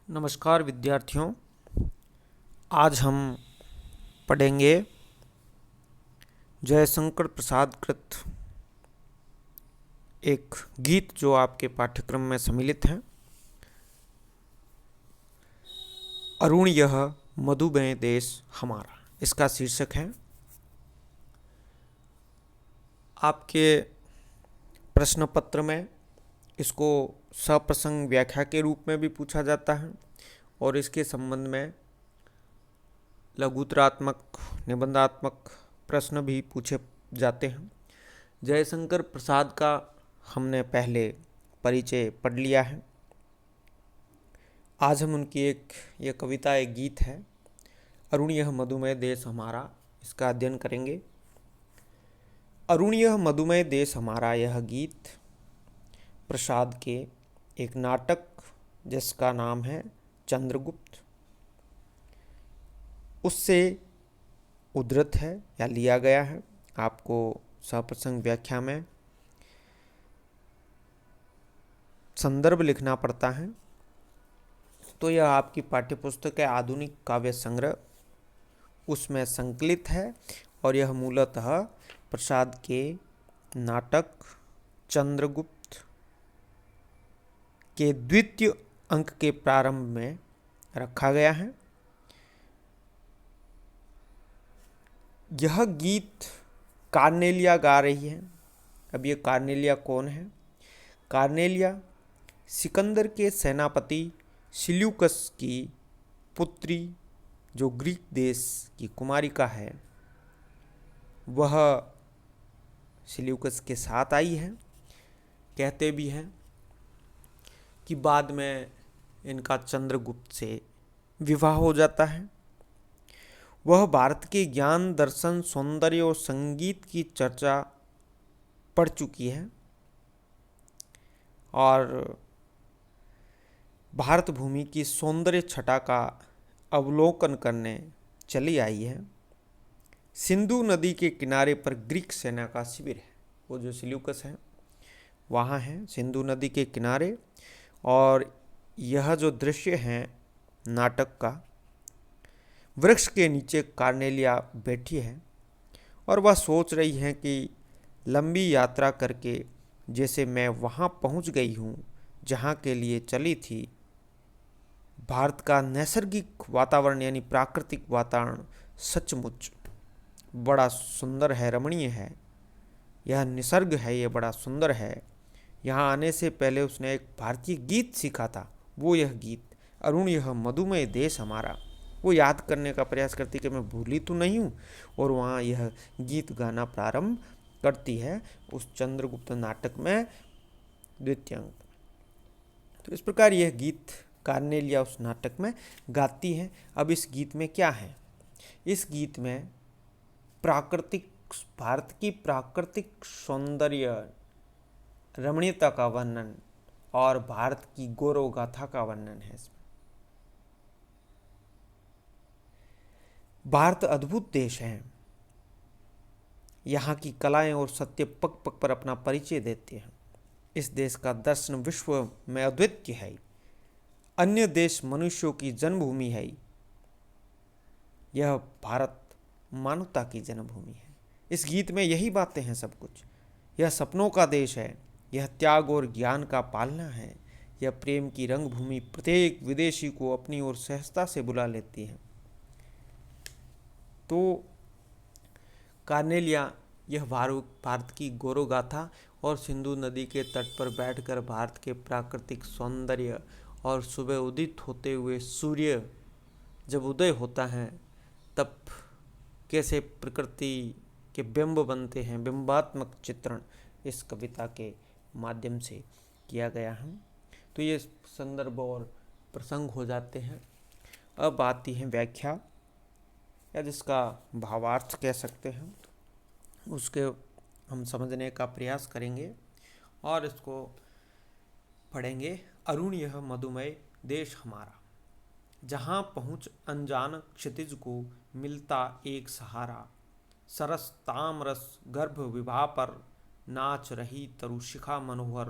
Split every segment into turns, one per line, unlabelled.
नमस्कार विद्यार्थियों। आज हम पढ़ेंगे जयशंकर प्रसाद कृत एक गीत जो आपके पाठ्यक्रम में सम्मिलित है। अरुण यह मधुमेह देश हमारा, इसका शीर्षक है। आपके प्रश्न पत्र में इसको सप्रसंग व्याख्या के रूप में भी पूछा जाता है और इसके संबंध में लघुतरात्मक निबंधात्मक प्रश्न भी पूछे जाते हैं। जयशंकर प्रसाद का हमने पहले परिचय पढ़ लिया है। आज हम उनकी यह कविता एक गीत है, अरुण यह मधुमेह देश हमारा, इसका अध्ययन करेंगे। अरुण यह मधुमेह देश हमारा, यह गीत प्रसाद के एक नाटक जिसका नाम है चंद्रगुप्त, उससे उद्धृत है या लिया गया है। आपको सप्रसंग व्याख्या में संदर्भ लिखना पड़ता है, तो यह आपकी पाठ्यपुस्तक है आधुनिक काव्य संग्रह, उसमें संकलित है और यह मूलतः प्रसाद के नाटक चंद्रगुप्त के द्वितीय अंक के प्रारंभ में रखा गया है। यह गीत कार्नेलिया गा रही है। अब ये कार्नेलिया कौन है? कार्नेलिया सिकंदर के सेनापति सिल्यूकस की पुत्री, जो ग्रीक देश की कुमारिका है, वह सिल्यूकस के साथ आई है। कहते भी हैं कि बाद में इनका चंद्रगुप्त से विवाह हो जाता है। वह भारत के ज्ञान, दर्शन, सौंदर्य और संगीत की चर्चा पढ़ चुकी है और भारत भूमि की सौंदर्य छटा का अवलोकन करने चली आई है। सिंधु नदी के किनारे पर ग्रीक सेना का शिविर है, वो जो सिल्यूकस है वहाँ है सिंधु नदी के किनारे। और यह जो दृश्य है नाटक का, वृक्ष के नीचे कार्नेलिया बैठी है और वह सोच रही है कि लंबी यात्रा करके जैसे मैं वहाँ पहुँच गई हूँ जहाँ के लिए चली थी। भारत का नैसर्गिक वातावरण यानी प्राकृतिक वातावरण सचमुच बड़ा सुंदर है, रमणीय है। यह निसर्ग है, ये बड़ा सुंदर है। यहाँ आने से पहले उसने एक भारतीय गीत सीखा था, वो यह गीत अरुण यह मधुमेह देश हमारा, वो याद करने का प्रयास करती कि मैं भूली तो नहीं हूँ, और वहाँ यह गीत गाना प्रारंभ करती है उस चंद्रगुप्त नाटक में द्वितीय अंक। तो इस प्रकार यह गीत कार्नेलिया उस नाटक में गाती है। अब इस गीत में क्या है? इस गीत में भारत की प्राकृतिक सौंदर्य, रमणीयता का वर्णन और भारत की गौरव गाथा का वर्णन है। इसमें भारत अद्भुत देश है, यहाँ की कलाएं और सत्य पग पग पर अपना परिचय देते हैं। इस देश का दर्शन विश्व में अद्वितीय है। अन्य देश मनुष्यों की जन्मभूमि है, यह भारत मानवता की जन्मभूमि है। इस गीत में यही बातें हैं सब कुछ। यह सपनों का देश है, यह त्याग और ज्ञान का पालना है, यह प्रेम की रंगभूमि प्रत्येक विदेशी को अपनी ओर सहजता से बुला लेती है। तो कार्नेलिया यह भारत की गौरव गाथा और सिंधु नदी के तट पर बैठकर भारत के प्राकृतिक सौंदर्य और सुबह उदित होते हुए सूर्य जब उदय होता है तब कैसे प्रकृति के बिंब बनते हैं, बिंबात्मक चित्रण इस कविता के माध्यम से किया गया है। तो ये संदर्भ और प्रसंग हो जाते हैं। अब आती है व्याख्या या जिसका भावार्थ कह सकते हैं, उसके हम समझने का प्रयास करेंगे और इसको पढ़ेंगे। अरुण यह मधुमेह देश हमारा, जहाँ पहुँच अनजान क्षितिज को मिलता एक सहारा। सरस तामरस गर्भ विभा पर नाच रही तरुशिखा मनोहर,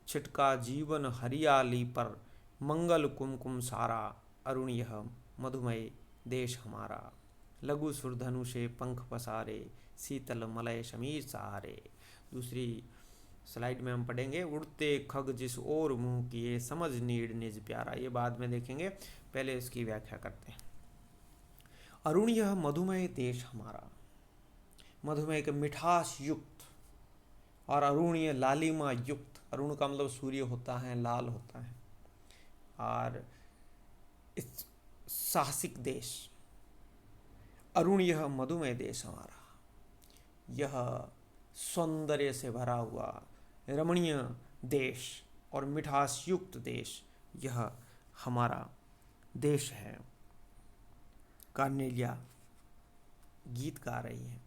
छिटका जीवन हरियाली पर मंगल कुमकुम सारा, अरुण यह मधुमय देश हमारा। लघु सुरधनु से पंख पसारे, शीतल मलय समीर सहारे। दूसरी स्लाइड में हम पढ़ेंगे, उड़ते खग जिस ओर मुंह किए, समझ नीड़ निज प्यारा। ये बाद में देखेंगे, पहले इसकी व्याख्या करते हैं। अरुण यह मधुमय देश हमारा, मधुमय के मिठास युक्त और अरुणीय लालिमा युक्त। अरुण का मतलब सूर्य होता है, लाल होता है। और इस साहसिक देश, अरुण यह मधुमय देश हमारा, यह सौंदर्य से भरा हुआ रमणीय देश और मिठास युक्त देश, यह हमारा देश है। कार्नेलिया गीत गा रही है।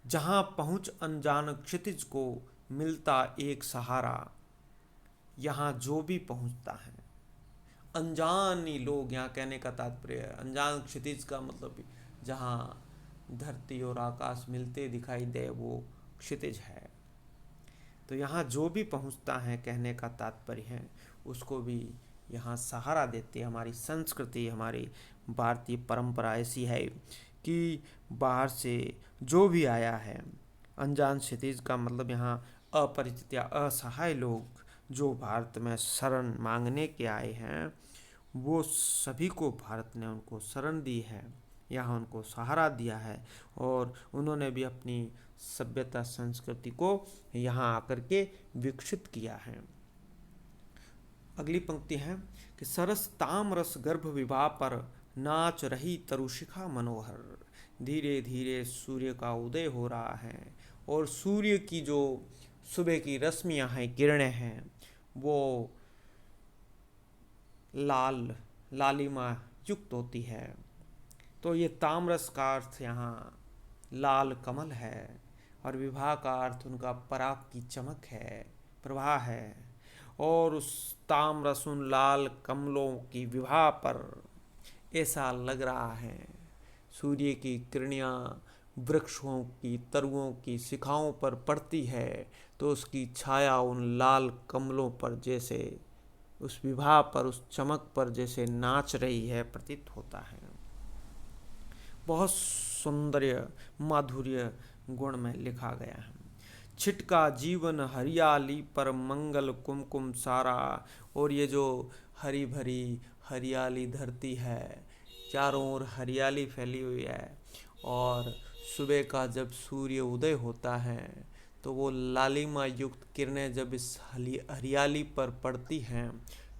जहाँ पहुँच अनजान क्षितिज को मिलता एक सहारा, यहाँ जो भी पहुँचता है। अनजान ही लोग, यहाँ कहने का तात्पर्य है अनजान क्षितिज का मतलब जहाँ धरती और आकाश मिलते दिखाई दे वो क्षितिज है। तो यहाँ जो भी पहुँचता है, कहने का तात्पर्य है, उसको भी यहाँ सहारा देते। हमारी संस्कृति, हमारी भारतीय परंपरा ऐसी है कि बाहर से जो भी आया है, अनजान क्षितिज का मतलब यहाँ अपरिचित या असहाय लोग जो भारत में शरण मांगने के आए हैं, वो सभी को भारत ने उनको शरण दी है, यहाँ उनको सहारा दिया है और उन्होंने भी अपनी सभ्यता संस्कृति को यहाँ आकर के विकसित किया है। अगली पंक्ति है कि सरस ताम रस गर्भ विवाह पर, नाच रही तरुशिखा मनोहर। धीरे धीरे सूर्य का उदय हो रहा है और सूर्य की जो सुबह की रश्मियाँ हैं, किरणें हैं, वो लालिमा युक्त होती है। तो ये तामरस का अर्थ यहाँ लाल कमल है और विवाह का अर्थ उनका पराग की चमक है, प्रवाह है। और उस तामरस उन लाल कमलों की विवाह पर ऐसा लग रहा है सूर्य की किरणें वृक्षों की तरुओं की शिखाओं पर पड़ती है तो उसकी छाया उन लाल कमलों पर जैसे उस विवाह पर, उस चमक पर जैसे नाच रही है, प्रतीत होता है। बहुत सौंदर्य माधुर्य गुण में लिखा गया है। छिटका जीवन हरियाली पर, मंगल कुमकुम सारा। और ये जो हरी भरी हरियाली धरती है, चारों ओर हरियाली फैली हुई है और सुबह का जब सूर्य उदय होता है तो वो लालिमा युक्त किरणें जब इस हरियाली पर पड़ती हैं,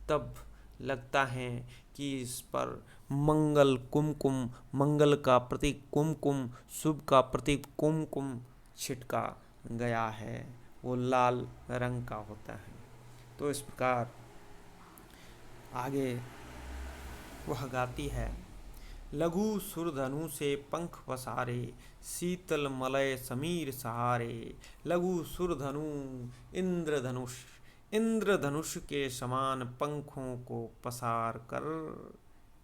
तब लगता है कि इस पर मंगल कुमकुम, मंगल का प्रतीक कुमकुम, शुभ का प्रतीक कुमकुम छिटका गया है, वो लाल रंग का होता है। तो इस प्रकार आगे वह गाती है, लघु सुरधनु से पंख पसारे, शीतल मलय समीर सहारे। लघु सुरधनु इंद्रधनुष, इंद्रधनुष के समान पंखों को पसार कर,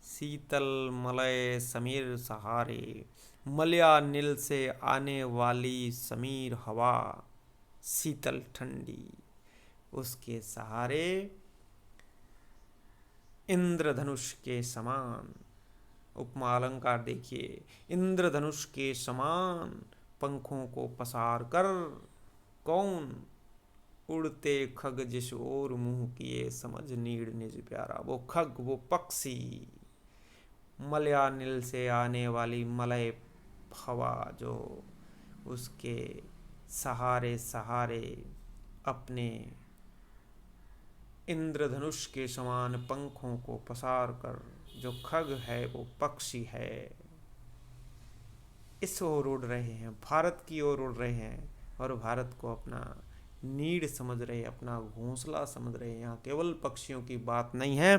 शीतल मलय समीर सहारे। मलयानिल से आने वाली समीर हवा, शीतल ठंडी, उसके सहारे इंद्रधनुष के समान। उपमा अलंकार देखिए, इंद्रधनुष के समान पंखों को पसार कर, कौन? उड़ते खग जिस ओर मुंह किए, समझ नीड़ निज प्यारा। वो खग, वो पक्षी, मलयानिल से आने वाली मलय हवा जो उसके सहारे सहारे अपने इंद्रधनुष के समान पंखों को पसार कर, जो खग है वो पक्षी है, इस ओर उड़ रहे हैं, भारत की ओर उड़ रहे हैं और भारत को अपना नीड़ समझ रहे, अपना घोंसला समझ रहे हैं। यहाँ केवल पक्षियों की बात नहीं है,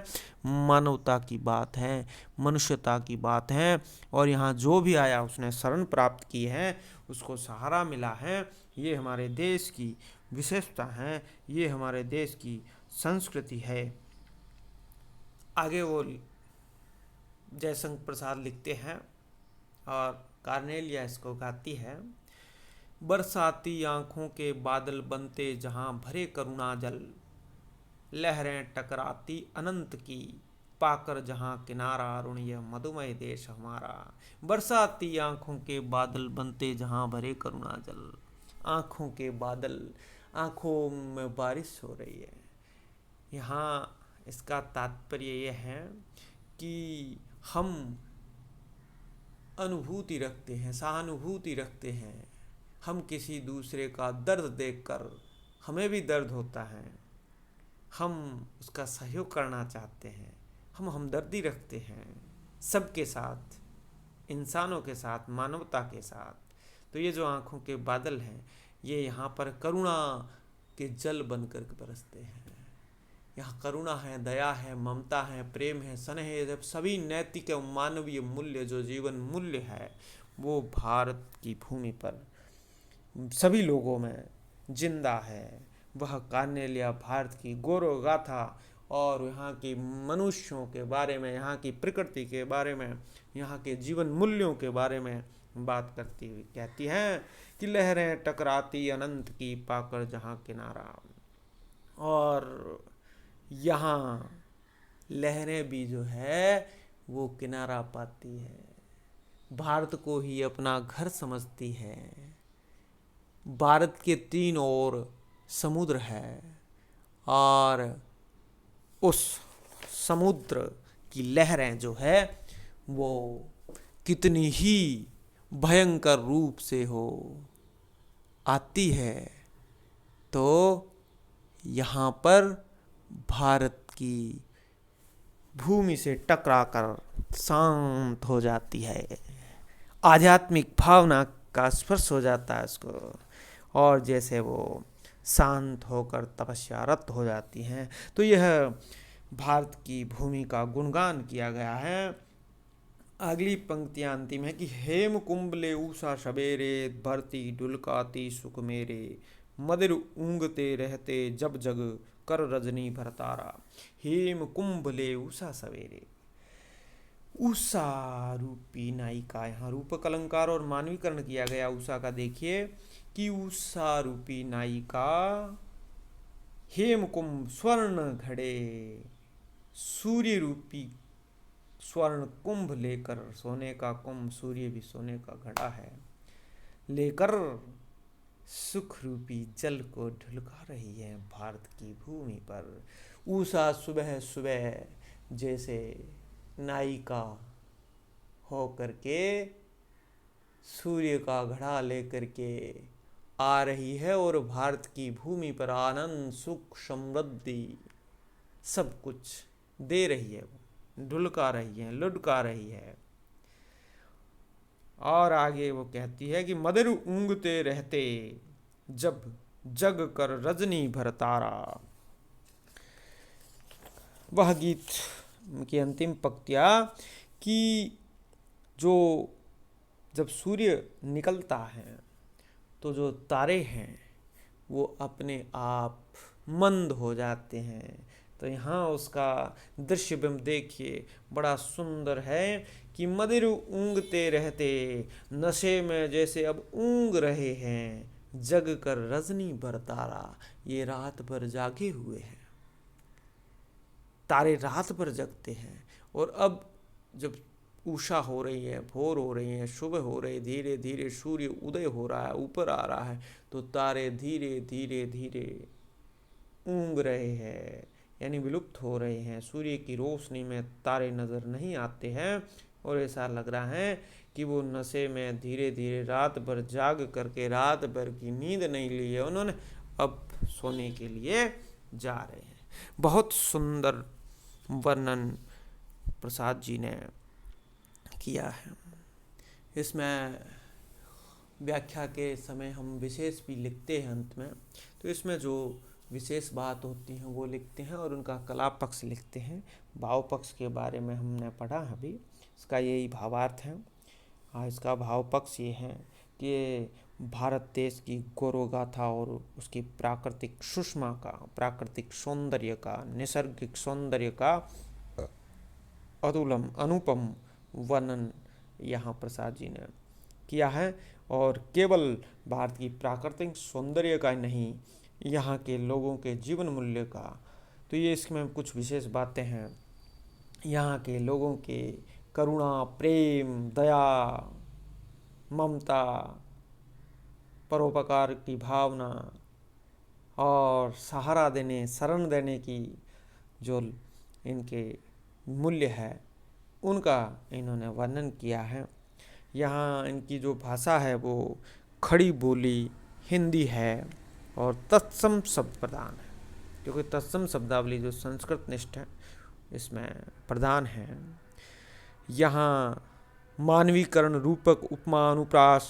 मानवता की बात है, मनुष्यता की बात है। और यहाँ जो भी आया उसने शरण प्राप्त की है, उसको सहारा मिला है। ये हमारे देश की विशेषता है, ये हमारे देश की संस्कृति है। आगे वो जयशंकर प्रसाद लिखते हैं और कार्नेलिया इसको गाती है, बरसाती आँखों के बादल बनते जहाँ भरे करुणा जल, लहरें टकराती अनंत की, पाकर जहाँ किनारा अरुण यह मधुमय देश हमारा। बरसाती आंखों के बादल बनते जहाँ भरे करुणा जल। आंखों के बादल, आंखों में बारिश हो रही है। यहाँ इसका तात्पर्य यह है कि हम अनुभूति रखते हैं, सहानुभूति रखते हैं। हम किसी दूसरे का दर्द देखकर हमें भी दर्द होता है, हम उसका सहयोग करना चाहते हैं, हम हमदर्दी रखते हैं सबके साथ, इंसानों के साथ, मानवता के साथ। तो ये जो आंखों के बादल हैं, ये यहाँ पर करुणा के जल बनकर बरसते हैं। यहाँ करुणा है, दया है, ममता है, प्रेम है, स्नेह है, जब सभी नैतिक एवं मानवीय मूल्य, जो जीवन मूल्य है, वो भारत की भूमि पर सभी लोगों में जिंदा है। वह कार्नेलिया भारत की गौरव गाथा और यहाँ के मनुष्यों के बारे में, यहाँ की प्रकृति के बारे में, यहाँ के जीवन मूल्यों के बारे में बात करती हुई कहती हैं कि लहरें टकराती अनंत की, पाकर जहाँ किनारा। और यहाँ लहरें भी जो है वो किनारा पाती है, भारत को ही अपना घर समझती है। भारत के तीन ओर समुद्र है और उस समुद्र की लहरें जो है वो कितनी ही भयंकर रूप से हो आती है, तो यहाँ पर भारत की भूमि से टकराकर शांत हो जाती है। आध्यात्मिक भावना का स्पर्श हो जाता है उसको, और जैसे वो शांत होकर तपस्यारत हो जाती हैं। तो यह भारत की भूमि का गुणगान किया गया है। अगली पंक्तियाँ अंतिम है कि हेम कुंभले ऊषा सवेरे, भरती डुलकाती सुख मेरे, मदिर ऊँगते रहते जब जग, कर रजनी भरतारा। हेम कुंभले ऊषा सवेरे, उषा रूपी नायिका, यहाँ रूपक अलंकार और मानवीकरण किया गया उषा का। देखिए कि उषा रूपी नायिका हेम कुंभ स्वर्ण घड़े, सूर्य रूपी स्वर्ण कुंभ लेकर, सोने का कुंभ, सूर्य भी सोने का घड़ा है, लेकर सुख रूपी जल को ढुलका रही है भारत की भूमि पर। उषा सुबह सुबह जैसे नायिका हो करके सूर्य का घड़ा लेकर के आ रही है और भारत की भूमि पर आनंद, सुख, समृद्धि सब कुछ दे रही है, ढुलका रही है, लुढ़का रही है। और आगे वो कहती है कि मदिर ऊँगते रहते जब जग कर रजनी भर तारा। वह गीत की अंतिम पंक्तियाँ कि जो जब सूर्य निकलता है तो जो तारे हैं वो अपने आप मंद हो जाते हैं। तो यहाँ उसका दृश्य बिंब देखिए, बड़ा सुंदर है कि मदिर ऊँगते रहते, नशे में जैसे अब ऊँग रहे हैं, जग कर रजनी भर तारा, ये रात भर जागे हुए हैं, तारे रात भर जगते हैं। और अब जब उषा हो रही है, भोर हो रही है, सुबह हो रही, धीरे धीरे सूर्य उदय हो रहा है, ऊपर आ रहा है, तो तारे धीरे धीरे धीरे ऊँग रहे हैं, यानी विलुप्त हो रहे हैं। सूर्य की रोशनी में तारे नज़र नहीं आते हैं और ऐसा लग रहा है कि वो नशे में धीरे धीरे रात भर जाग करके रात भर की नींद नहीं ली है उन्होंने, अब सोने के लिए जा रहे हैं। बहुत सुंदर वर्णन प्रसाद जी ने किया है। इसमें व्याख्या के समय हम विशेष भी लिखते हैं अंत में, तो इसमें जो विशेष बात होती हैं वो लिखते हैं और उनका कला पक्ष लिखते हैं। भाव पक्ष के बारे में हमने पढ़ा अभी, इसका यही भावार्थ है। इसका भाव पक्ष ये है कि भारत देश की गौरव गाथा और उसकी प्राकृतिक सुषमा का, प्राकृतिक सौंदर्य का, नैसर्गिक सौंदर्य का अतुलम अनुपम वर्णन यहाँ प्रसाद जी ने किया है। और केवल भारत की प्राकृतिक सौंदर्य का नहीं, यहाँ के लोगों के जीवन मूल्य का, तो ये इसमें कुछ विशेष बातें हैं। यहाँ के लोगों के करुणा, प्रेम, दया, ममता, परोपकार की भावना और सहारा देने, शरण देने की जो इनके मूल्य है, उनका इन्होंने वर्णन किया है। यहाँ इनकी जो भाषा है वो खड़ी बोली हिंदी है और तत्सम शब्द प्रदान है, क्योंकि तत्सम शब्दावली जो संस्कृत निष्ठ है इसमें प्रदान है। यहाँ मानवीकरण, रूपक, उपमा, अनुप्रास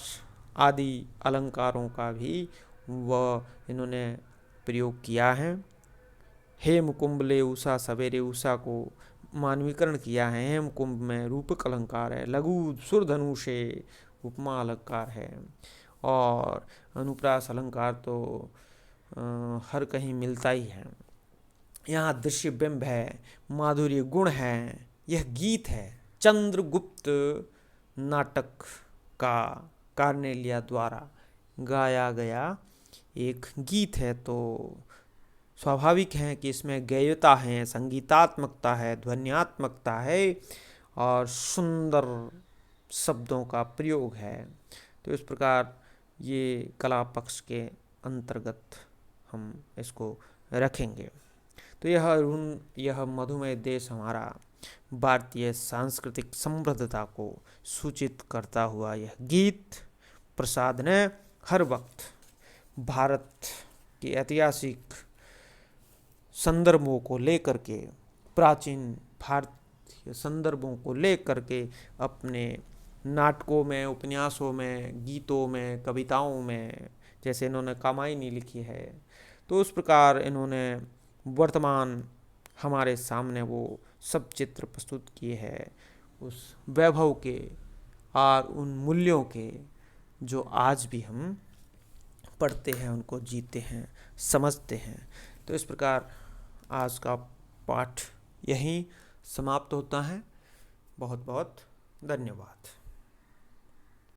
आदि अलंकारों का भी वह इन्होंने प्रयोग किया है। हेम कुंभले उषा, सवेरे उषा को मानवीकरण किया है। हेम कुंभ में रूपक अलंकार है, लघु सुरधनुषे उपमा अलंकार है, और अनुप्रास अलंकार तो हर कहीं मिलता ही है। यहाँ दृश्य बिंब है, माधुर्य गुण है। यह गीत है चंद्रगुप्त नाटक का कार्नेलिया द्वारा गाया गया एक गीत है, तो स्वाभाविक है कि इसमें गेयता है, संगीतात्मकता है, ध्वन्यात्मकता है और सुंदर शब्दों का प्रयोग है। तो इस प्रकार ये कला पक्ष के अंतर्गत हम इसको रखेंगे। तो यह मधुमेह देश हमारा भारतीय सांस्कृतिक समृद्धता को सूचित करता हुआ यह गीत प्रसाद ने हर वक्त भारत के ऐतिहासिक संदर्भों को लेकर के, प्राचीन भारतीय संदर्भों को लेकर के अपने नाटकों में, उपन्यासों में, गीतों में, कविताओं में, जैसे इन्होंने कामायनी लिखी है, तो उस प्रकार इन्होंने वर्तमान हमारे सामने वो सब चित्र प्रस्तुत किए हैं उस वैभव के और उन मूल्यों के जो आज भी हम पढ़ते हैं, उनको जीते हैं, समझते हैं। तो इस प्रकार आज का पाठ यहीं समाप्त होता है। बहुत बहुत धन्यवाद।